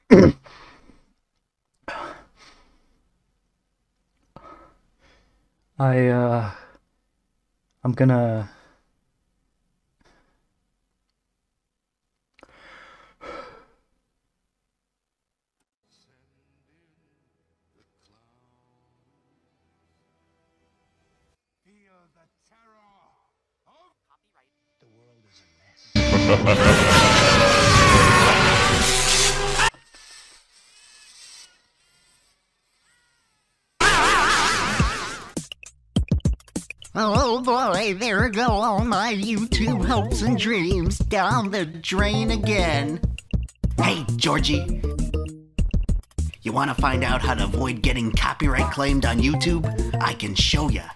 I'm gonna... Oh boy, there go all my YouTube hopes and dreams down the drain again. Hey, Georgie. You want to find out how to avoid getting copyright claimed on YouTube? I can show ya.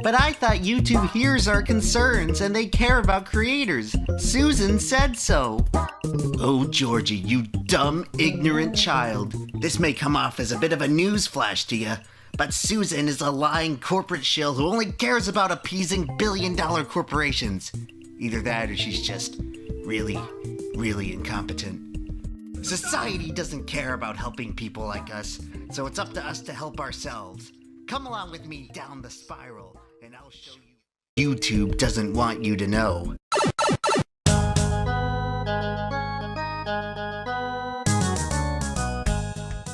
But I thought YouTube hears our concerns and they care about creators. Susan said so. Oh, Georgie, you dumb, ignorant child. This may come off as a bit of a news flash to you, but Susan is a lying corporate shill who only cares about appeasing billion-dollar corporations. Either that or she's just really, really incompetent. Society doesn't care about helping people like us, so it's up to us to help ourselves. Come along with me down the spiral, and I'll show you. YouTube doesn't want you to know.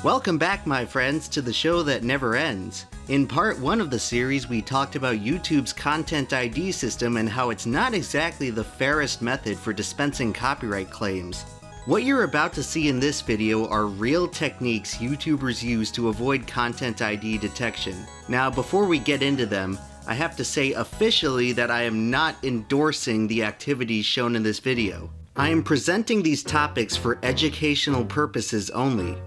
Welcome back, my friends, to the show that never ends. In part 1 of the series, we talked about YouTube's Content ID system and how it's not exactly the fairest method for dispensing copyright claims. What you're about to see in this video are real techniques YouTubers use to avoid Content ID detection. Now, before we get into them, I have to say officially that I am not endorsing the activities shown in this video. I am presenting these topics for educational purposes only.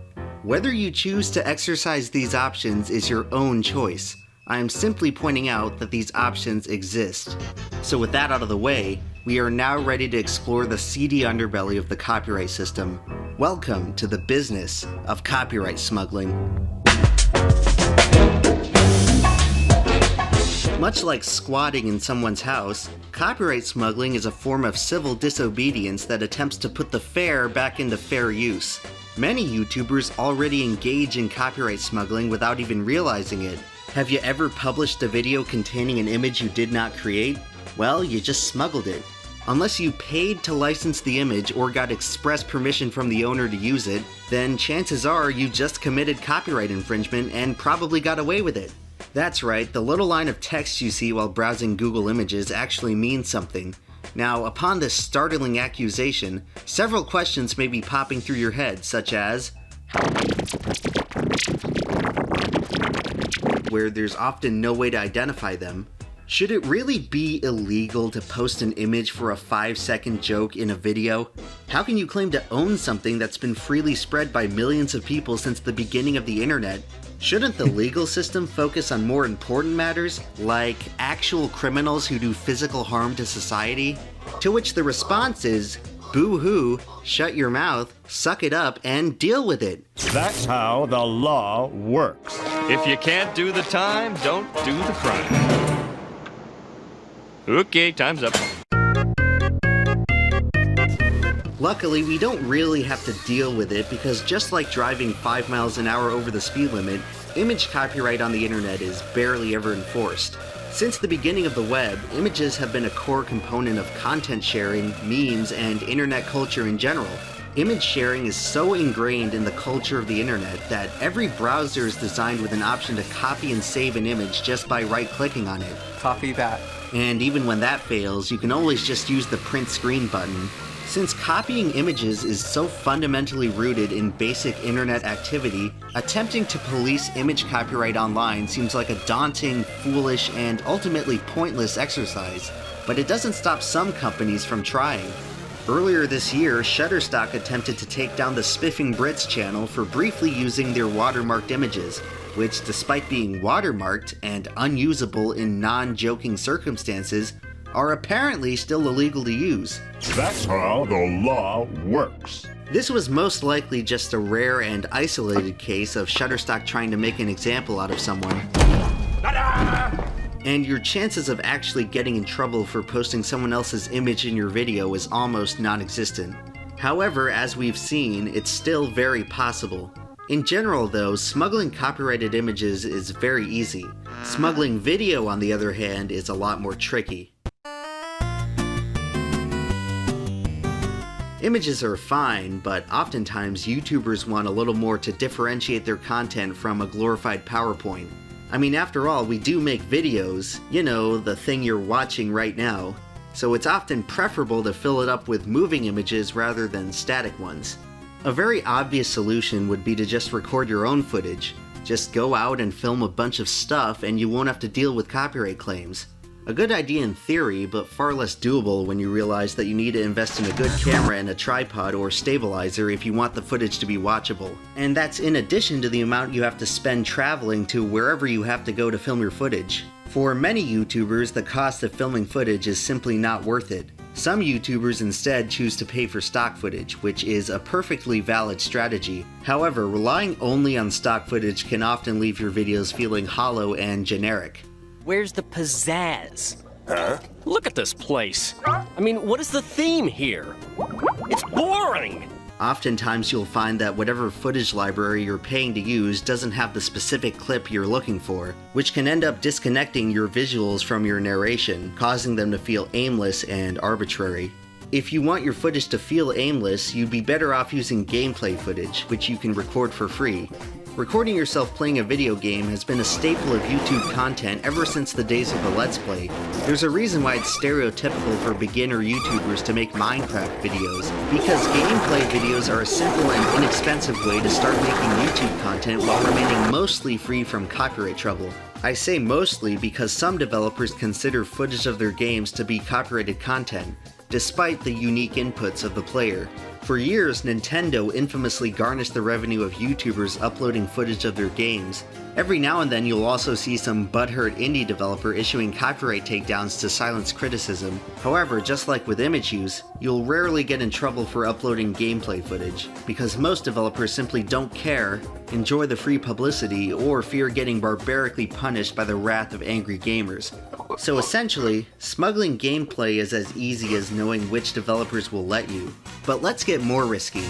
Whether you choose to exercise these options is your own choice. I am simply pointing out that these options exist. So with that out of the way, we are now ready to explore the seedy underbelly of the copyright system. Welcome to the business of copyright smuggling. Much like squatting in someone's house, copyright smuggling is a form of civil disobedience that attempts to put the fair back into fair use. Many YouTubers already engage in copyright smuggling without even realizing it. Have you ever published a video containing an image you did not create? Well, you just smuggled it. Unless you paid to license the image or got express permission from the owner to use it, then chances are you just committed copyright infringement and probably got away with it. That's right, the little line of text you see while browsing Google Images actually means something. Now, upon this startling accusation, several questions may be popping through your head, such as, where there's often no way to identify them. Should it really be illegal to post an image for a 5-second joke in a video? How can you claim to own something that's been freely spread by millions of people since the beginning of the internet? Shouldn't the legal system focus on more important matters, like actual criminals who do physical harm to society? To which the response is, boo-hoo, shut your mouth, suck it up, and deal with it. That's how the law works. If you can't do the time, don't do the crime. Okay, time's up. Luckily, we don't really have to deal with it because just like driving 5 miles an hour over the speed limit, image copyright on the internet is barely ever enforced. Since the beginning of the web, images have been a core component of content sharing, memes, and internet culture in general. Image sharing is so ingrained in the culture of the internet that every browser is designed with an option to copy and save an image just by right-clicking on it. Copy that. And even when that fails, you can always just use the print screen button. Since copying images is so fundamentally rooted in basic internet activity, attempting to police image copyright online seems like a daunting, foolish, and ultimately pointless exercise. But it doesn't stop some companies from trying. Earlier this year, Shutterstock attempted to take down the Spiffing Brits channel for briefly using their watermarked images, which, despite being watermarked and unusable in non-joking circumstances, are apparently still illegal to use. That's how the law works. This was most likely just a rare and isolated case of Shutterstock trying to make an example out of someone. And your chances of actually getting in trouble for posting someone else's image in your video is almost non-existent. However, as we've seen, it's still very possible. In general though, smuggling copyrighted images is very easy. Smuggling video, on the other hand, is a lot more tricky. Images are fine, but oftentimes YouTubers want a little more to differentiate their content from a glorified PowerPoint. I mean, after all, we do make videos, you know, the thing you're watching right now, so it's often preferable to fill it up with moving images rather than static ones. A very obvious solution would be to just record your own footage. Just go out and film a bunch of stuff and you won't have to deal with copyright claims. A good idea in theory, but far less doable when you realize that you need to invest in a good camera and a tripod or stabilizer if you want the footage to be watchable. And that's in addition to the amount you have to spend traveling to wherever you have to go to film your footage. For many YouTubers, the cost of filming footage is simply not worth it. Some YouTubers instead choose to pay for stock footage, which is a perfectly valid strategy. However, relying only on stock footage can often leave your videos feeling hollow and generic. Where's the pizzazz? Huh? Look at this place. I mean, what is the theme here? It's boring! Oftentimes you'll find that whatever footage library you're paying to use doesn't have the specific clip you're looking for, which can end up disconnecting your visuals from your narration, causing them to feel aimless and arbitrary. If you want your footage to feel aimless, you'd be better off using gameplay footage, which you can record for free. Recording yourself playing a video game has been a staple of YouTube content ever since the days of the Let's Play. There's a reason why it's stereotypical for beginner YouTubers to make Minecraft videos, because gameplay videos are a simple and inexpensive way to start making YouTube content while remaining mostly free from copyright trouble. I say mostly because some developers consider footage of their games to be copyrighted content, despite the unique inputs of the player. For years, Nintendo infamously garnished the revenue of YouTubers uploading footage of their games. Every now and then you'll also see some butthurt indie developer issuing copyright takedowns to silence criticism. However, just like with image use, you'll rarely get in trouble for uploading gameplay footage, because most developers simply don't care, enjoy the free publicity, or fear getting barbarically punished by the wrath of angry gamers. So essentially, smuggling gameplay is as easy as knowing which developers will let you. But let's get more risky.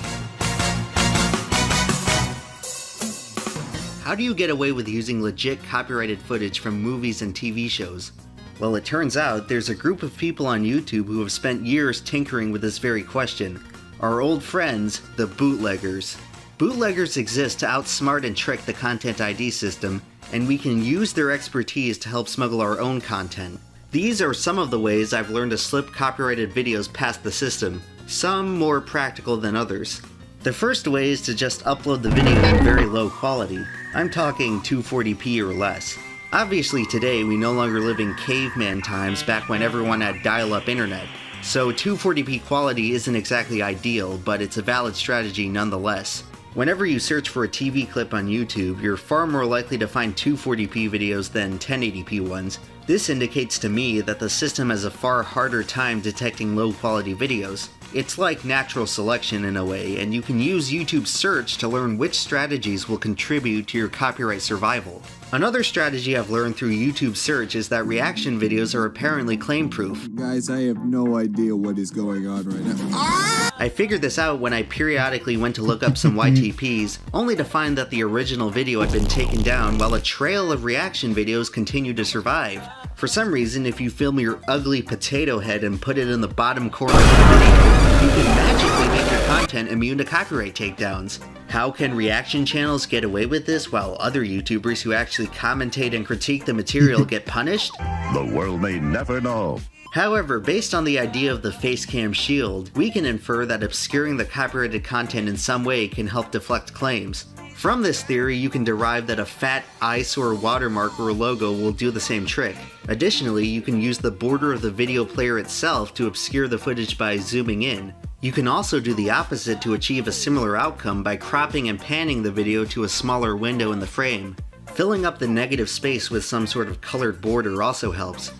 How do you get away with using legit copyrighted footage from movies and TV shows? Well, it turns out there's a group of people on YouTube who have spent years tinkering with this very question. Our old friends, the bootleggers. Bootleggers exist to outsmart and trick the Content ID system, and we can use their expertise to help smuggle our own content. These are some of the ways I've learned to slip copyrighted videos past the system, some more practical than others. The first way is to just upload the video in very low quality. I'm talking 240p or less. Obviously today we no longer live in caveman times back when everyone had dial-up internet, so 240p quality isn't exactly ideal, but it's a valid strategy nonetheless. Whenever you search for a TV clip on YouTube, you're far more likely to find 240p videos than 1080p ones. This indicates to me that the system has a far harder time detecting low-quality videos. It's like natural selection in a way, and you can use YouTube search to learn which strategies will contribute to your copyright survival. Another strategy I've learned through YouTube search is that reaction videos are apparently claim-proof. Guys, I have no idea what is going on right now. I figured this out when I periodically went to look up some YTPs, only to find that the original video had been taken down while a trail of reaction videos continued to survive. For some reason, if you film your ugly potato head and put it in the bottom corner of the video, you can magically make your content immune to copyright takedowns. How can reaction channels get away with this while other YouTubers who actually commentate and critique the material get punished? The world may never know. However, based on the idea of the facecam shield, we can infer that obscuring the copyrighted content in some way can help deflect claims. From this theory, you can derive that a fat eyesore watermark or logo will do the same trick. Additionally, you can use the border of the video player itself to obscure the footage by zooming in. You can also do the opposite to achieve a similar outcome by cropping and panning the video to a smaller window in the frame. Filling up the negative space with some sort of colored border also helps.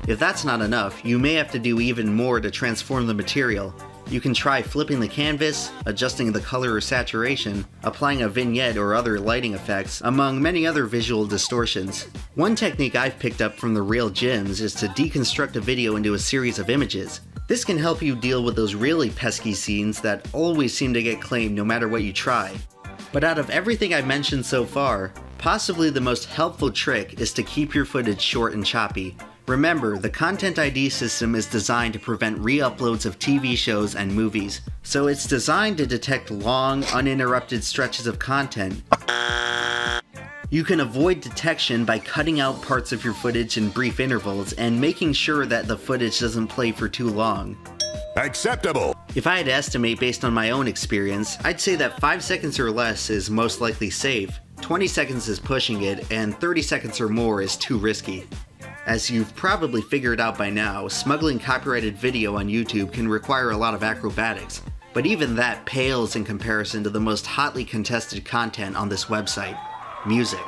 If that's not enough, you may have to do even more to transform the material. You can try flipping the canvas, adjusting the color or saturation, applying a vignette or other lighting effects, among many other visual distortions. One technique I've picked up from the real gyms is to deconstruct a video into a series of images. This can help you deal with those really pesky scenes that always seem to get claimed no matter what you try. But out of everything I've mentioned so far, possibly the most helpful trick is to keep your footage short and choppy. Remember, the Content ID system is designed to prevent re-uploads of TV shows and movies, so it's designed to detect long, uninterrupted stretches of content. You can avoid detection by cutting out parts of your footage in brief intervals and making sure that the footage doesn't play for too long. Acceptable. If I had to estimate based on my own experience, I'd say that 5 seconds or less is most likely safe, 20 seconds is pushing it, and 30 seconds or more is too risky. As you've probably figured out by now, smuggling copyrighted video on YouTube can require a lot of acrobatics, but even that pales in comparison to the most hotly contested content on this website: music.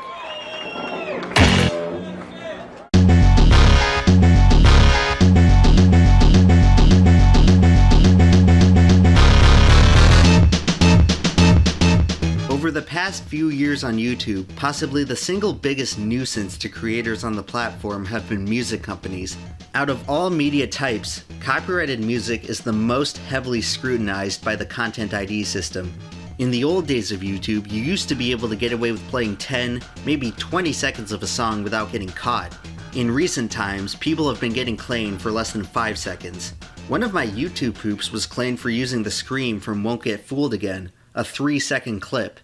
Over the past few years on YouTube, possibly the single biggest nuisance to creators on the platform have been music companies. Out of all media types, copyrighted music is the most heavily scrutinized by the Content ID system. In the old days of YouTube, you used to be able to get away with playing 10, maybe 20 seconds of a song without getting caught. In recent times, people have been getting claimed for less than 5 seconds. One of my YouTube poops was claimed for using the scream from Won't Get Fooled Again, a 3-second clip.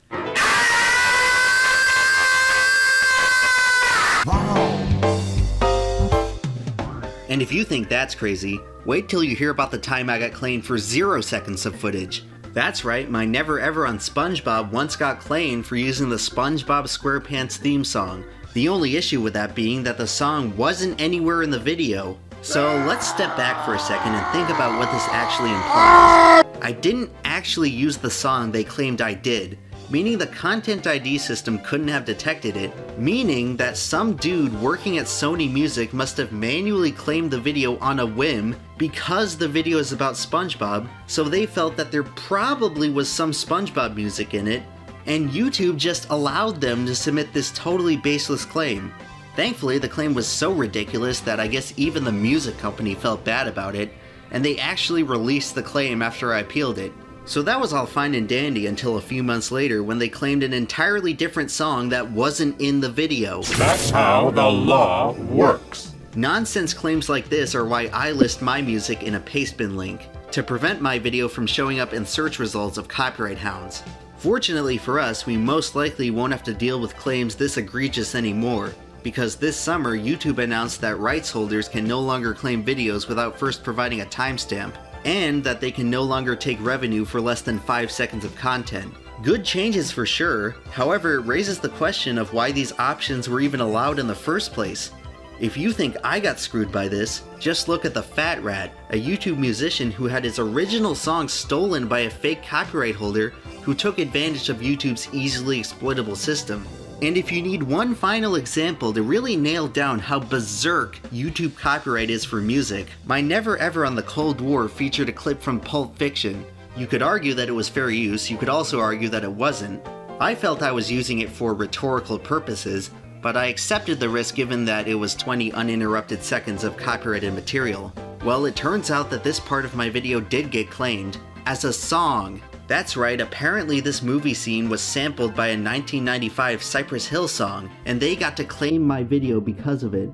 And if you think that's crazy, wait till you hear about the time I got claimed for 0 seconds of footage. That's right, my Never Ever on SpongeBob once got claimed for using the SpongeBob SquarePants theme song. The only issue with that being that the song wasn't anywhere in the video. So let's step back for a second and think about what this actually implies. I didn't actually use the song they claimed I did, meaning the Content ID system couldn't have detected it, meaning that some dude working at Sony Music must have manually claimed the video on a whim because the video is about SpongeBob, so they felt that there probably was some SpongeBob music in it, and YouTube just allowed them to submit this totally baseless claim. Thankfully, the claim was so ridiculous that I guess even the music company felt bad about it, and they actually released the claim after I appealed it. So that was all fine and dandy until a few months later when they claimed an entirely different song that wasn't in the video. That's how the law works. Nonsense claims like this are why I list my music in a pastebin link, to prevent my video from showing up in search results of copyright hounds. Fortunately for us, we most likely won't have to deal with claims this egregious anymore, because this summer YouTube announced that rights holders can no longer claim videos without first providing a timestamp, and that they can no longer take revenue for less than 5 seconds of content. Good changes for sure, however it raises the question of why these options were even allowed in the first place. If you think I got screwed by this, just look at the Fat Rat, a YouTube musician who had his original song stolen by a fake copyright holder who took advantage of YouTube's easily exploitable system. And if you need one final example to really nail down how berserk YouTube copyright is for music, my Never Ever on the Cold War featured a clip from Pulp Fiction. You could argue that it was fair use, you could also argue that it wasn't. I felt I was using it for rhetorical purposes, but I accepted the risk given that it was 20 uninterrupted seconds of copyrighted material. Well, it turns out that this part of my video did get claimed as a song. That's right, apparently this movie scene was sampled by a 1995 Cypress Hill song, and they got to claim my video because of it.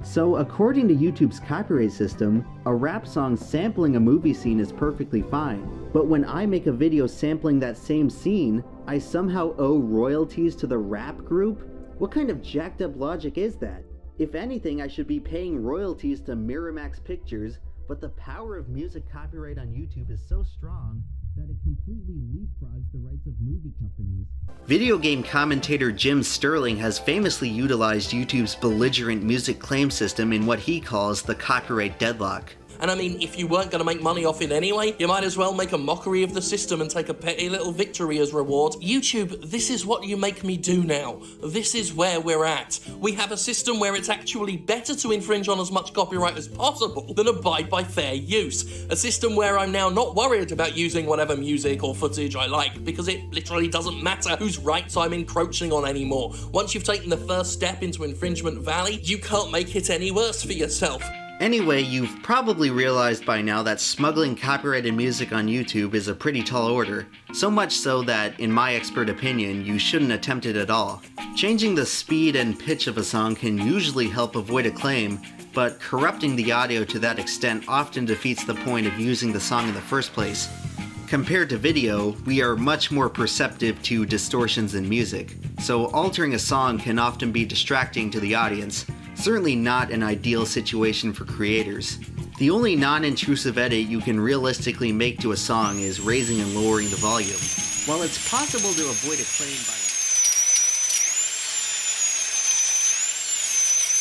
So according to YouTube's copyright system, a rap song sampling a movie scene is perfectly fine. But when I make a video sampling that same scene, I somehow owe royalties to the rap group? What kind of jacked up logic is that? If anything, I should be paying royalties to Miramax Pictures, but the power of music copyright on YouTube is so strong that it completely leapfrogs the rights of movie companies. Video game commentator Jim Sterling has famously utilized YouTube's belligerent music claim system in what he calls the copyright deadlock. And I mean, if you weren't going to make money off it anyway, you might as well make a mockery of the system and take a petty little victory as reward. YouTube, this is what you make me do now. This is where we're at. We have a system where it's actually better to infringe on as much copyright as possible than abide by fair use. A system where I'm now not worried about using whatever music or footage I like, because it literally doesn't matter whose rights I'm encroaching on anymore. Once you've taken the first step into Infringement Valley, you can't make it any worse for yourself. Anyway, you've probably realized by now that smuggling copyrighted music on YouTube is a pretty tall order. So much so that, in my expert opinion, you shouldn't attempt it at all. Changing the speed and pitch of a song can usually help avoid a claim, but corrupting the audio to that extent often defeats the point of using the song in the first place. Compared to video, we are much more perceptive to distortions in music, so altering a song can often be distracting to the audience, certainly not an ideal situation for creators. The only non-intrusive edit you can realistically make to a song is raising and lowering the volume. While it's possible to avoid a claim by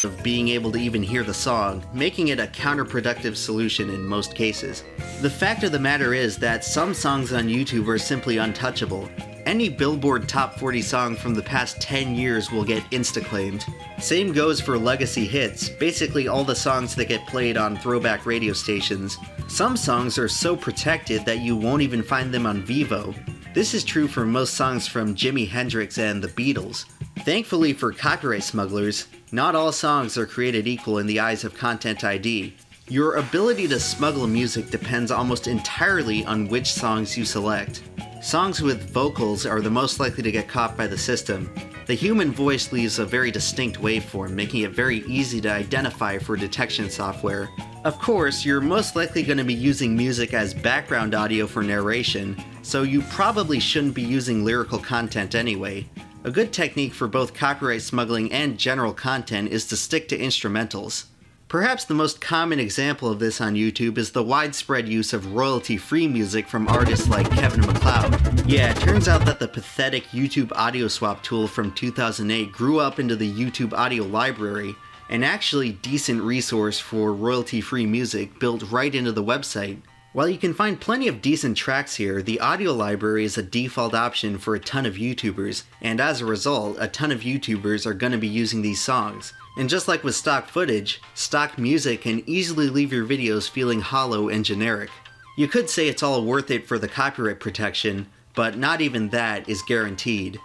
of being able to even hear the song, making it a counterproductive solution in most cases. The fact of the matter is that some songs on YouTube are simply untouchable. Any Billboard Top 40 song from the past 10 years will get insta-claimed. Same goes for legacy hits, basically all the songs that get played on throwback radio stations. Some songs are so protected that you won't even find them on Vivo. This is true for most songs from Jimi Hendrix and the Beatles. Thankfully for copyright smugglers, not all songs are created equal in the eyes of Content ID. Your ability to smuggle music depends almost entirely on which songs you select. Songs with vocals are the most likely to get caught by the system. The human voice leaves a very distinct waveform, making it very easy to identify for detection software. Of course, you're most likely going to be using music as background audio for narration, so you probably shouldn't be using lyrical content anyway. A good technique for both copyright smuggling and general content is to stick to instrumentals. Perhaps the most common example of this on YouTube is the widespread use of royalty-free music from artists like Kevin MacLeod. Yeah, it turns out that the pathetic YouTube audio swap tool from 2008 grew up into the YouTube audio library, an actually decent resource for royalty-free music built right into the website. While you can find plenty of decent tracks here, the audio library is a default option for a ton of YouTubers, and as a result, a ton of YouTubers are going to be using these songs. And just like with stock footage, stock music can easily leave your videos feeling hollow and generic. You could say it's all worth it for the copyright protection, but not even that is guaranteed.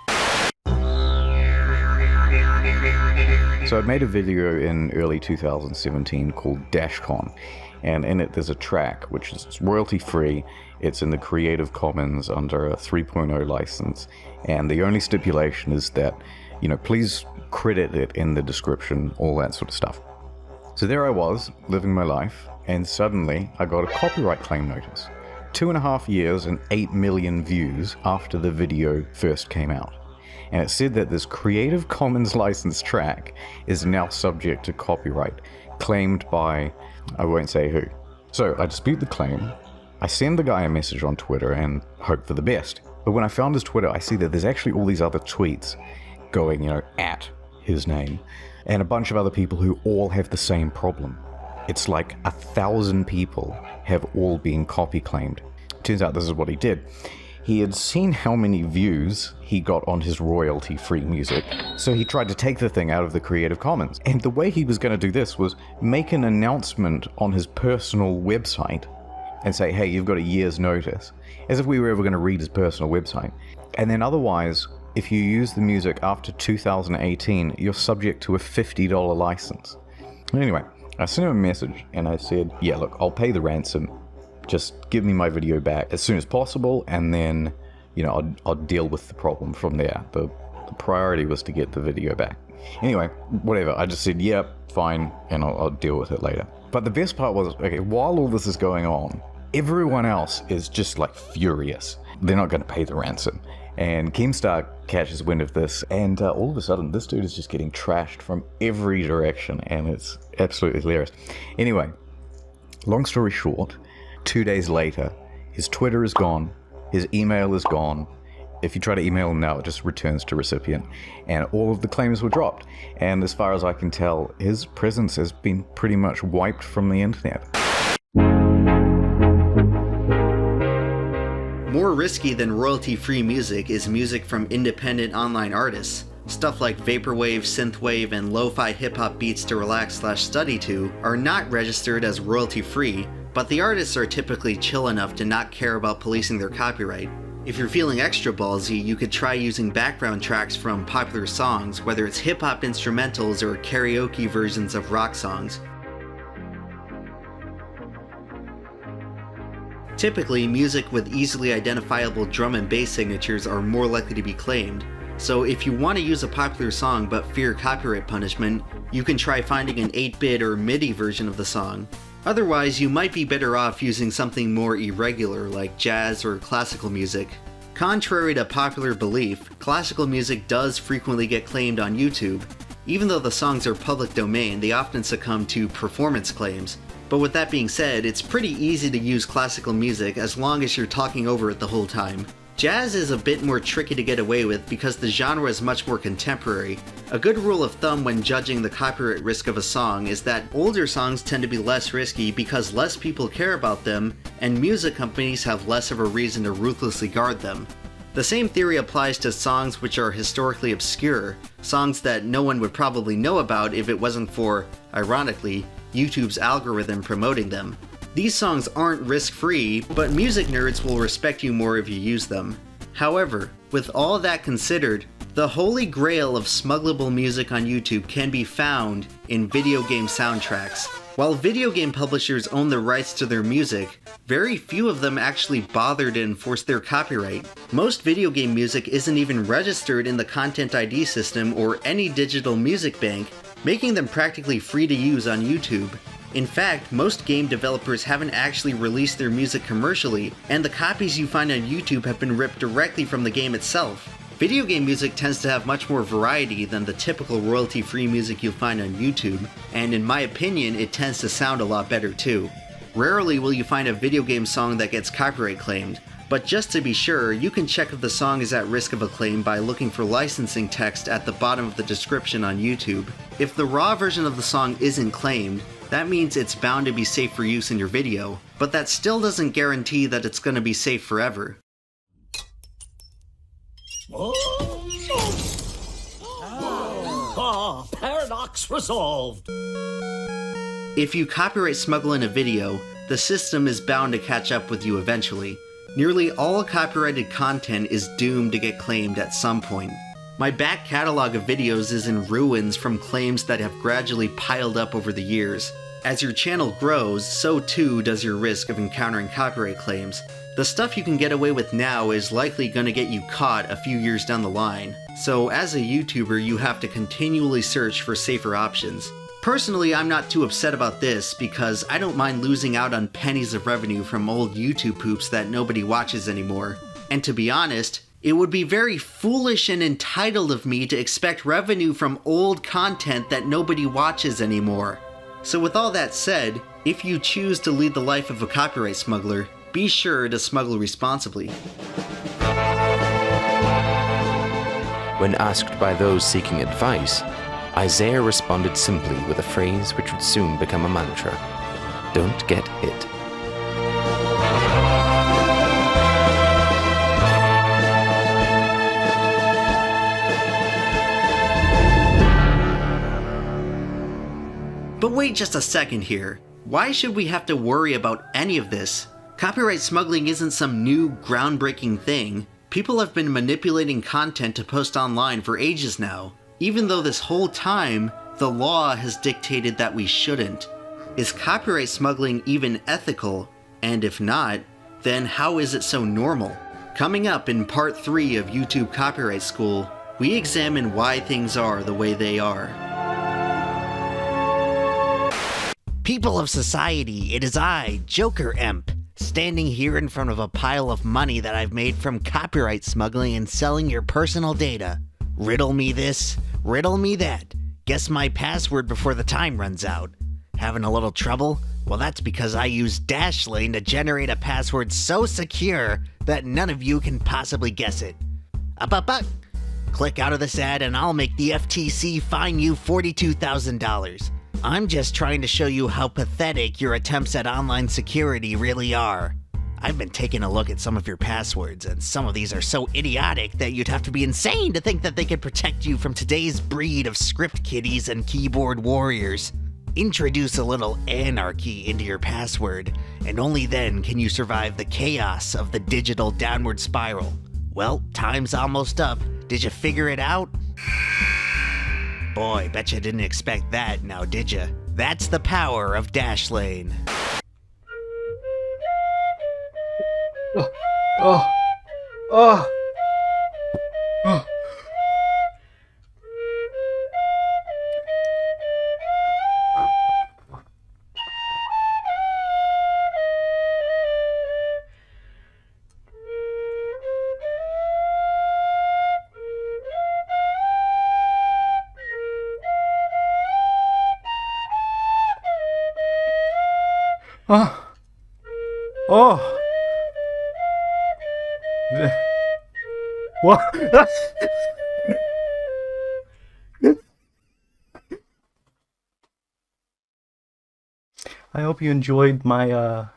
So I made a video in early 2017 called DashCon, and in it there's a track which is royalty free. It's in the Creative Commons under a 3.0 license, and the only stipulation is that, please credit it in the description, all that sort of stuff. So there I was, living my life, and suddenly I got a copyright claim notice. 2.5 years and 8 million views after the video first came out. And it said that this Creative Commons licensed track is now subject to copyright, claimed by, I won't say who. So I dispute the claim, I send the guy a message on Twitter and hope for the best. But when I found his Twitter, I see that there's actually all these other tweets going, at his name, and a bunch of other people who all have the same problem. It's like 1,000 people have all been copy claimed. Turns out this is what he did. He had seen how many views he got on his royalty-free music, so he tried to take the thing out of the Creative Commons. And the way he was going to do this was make an announcement on his personal website and say, hey, you've got a year's notice, as if we were ever going to read his personal website. And then otherwise, if you use the music after 2018, you're subject to a $50 license. Anyway, I sent him a message and I said, yeah, look, I'll pay the ransom. Just give me my video back as soon as possible, and then, I'll deal with the problem from there. The priority was to get the video back. Anyway, whatever. I just said, yeah, fine, and I'll deal with it later. But the best part was, okay, while all this is going on, everyone else is just like furious. They're not going to pay the ransom. And Keemstar catches wind of this, and all of a sudden, this dude is just getting trashed from every direction, and it's absolutely hilarious. Anyway, long story short, 2 days later, his Twitter is gone, his email is gone. If you try to email him now, it just returns to recipient, and all of the claims were dropped. And as far as I can tell, his presence has been pretty much wiped from the internet. More risky than royalty-free music is music from independent online artists. Stuff like vaporwave, synthwave, and lo-fi hip-hop beats to relax/study to are not registered as royalty-free, but the artists are typically chill enough to not care about policing their copyright. If you're feeling extra ballsy, you could try using background tracks from popular songs, whether it's hip-hop instrumentals or karaoke versions of rock songs. Typically, music with easily identifiable drum and bass signatures are more likely to be claimed, so if you want to use a popular song but fear copyright punishment, you can try finding an 8-bit or MIDI version of the song. Otherwise, you might be better off using something more irregular like jazz or classical music. Contrary to popular belief, classical music does frequently get claimed on YouTube. Even though the songs are public domain, they often succumb to performance claims. But with that being said, it's pretty easy to use classical music as long as you're talking over it the whole time. Jazz is a bit more tricky to get away with because the genre is much more contemporary. A good rule of thumb when judging the copyright risk of a song is that older songs tend to be less risky because less people care about them, and music companies have less of a reason to ruthlessly guard them. The same theory applies to songs which are historically obscure, songs that no one would probably know about if it wasn't for, ironically, YouTube's algorithm promoting them. These songs aren't risk-free, but music nerds will respect you more if you use them. However, with all that considered, the holy grail of smuggleable music on YouTube can be found in video game soundtracks. While video game publishers own the rights to their music, very few of them actually bother to enforce their copyright. Most video game music isn't even registered in the Content ID system or any digital music bank, making them practically free to use on YouTube. In fact, most game developers haven't actually released their music commercially, and the copies you find on YouTube have been ripped directly from the game itself. Video game music tends to have much more variety than the typical royalty-free music you'll find on YouTube, and in my opinion, it tends to sound a lot better too. Rarely will you find a video game song that gets copyright claimed, but just to be sure, you can check if the song is at risk of a claim by looking for licensing text at the bottom of the description on YouTube. If the raw version of the song isn't claimed, that means it's bound to be safe for use in your video, but that still doesn't guarantee that it's going to be safe forever. Paradox resolved. If you copyright smuggle in a video, the system is bound to catch up with you eventually. Nearly all copyrighted content is doomed to get claimed at some point. My back catalog of videos is in ruins from claims that have gradually piled up over the years. As your channel grows, so too does your risk of encountering copyright claims. The stuff you can get away with now is likely going to get you caught a few years down the line, so as a YouTuber you have to continually search for safer options. Personally, I'm not too upset about this because I don't mind losing out on pennies of revenue from old YouTube poops that nobody watches anymore. And to be honest, it would be very foolish and entitled of me to expect revenue from old content that nobody watches anymore. So with all that said, if you choose to lead the life of a copyright smuggler, be sure to smuggle responsibly. When asked by those seeking advice, Isaiah responded simply with a phrase which would soon become a mantra: "Don't get hit." But wait just a second here. Why should we have to worry about any of this? Copyright smuggling isn't some new, groundbreaking thing. People have been manipulating content to post online for ages now. Even though this whole time, the law has dictated that we shouldn't. Is copyright smuggling even ethical? And if not, then how is it so normal? Coming up in part 3 of YouTube Copyright School, we examine why things are the way they are. People of society, it is I, Joker Emp, standing here in front of a pile of money that I've made from copyright smuggling and selling your personal data. Riddle me this, riddle me that. Guess my password before the time runs out. Having a little trouble? Well, that's because I use Dashlane to generate a password so secure that none of you can possibly guess it. Up. Click out of this ad and I'll make the FTC fine you $42,000. I'm just trying to show you how pathetic your attempts at online security really are. I've been taking a look at some of your passwords, and some of these are so idiotic that you'd have to be insane to think that they could protect you from today's breed of script kiddies and keyboard warriors. Introduce a little anarchy into your password, and only then can you survive the chaos of the digital downward spiral. Well, time's almost up. Did you figure it out? Boy, bet you didn't expect that now, did you? That's the power of Dashlane. Oh. Oh. Oh. Oh. Oh. What? I hope you enjoyed my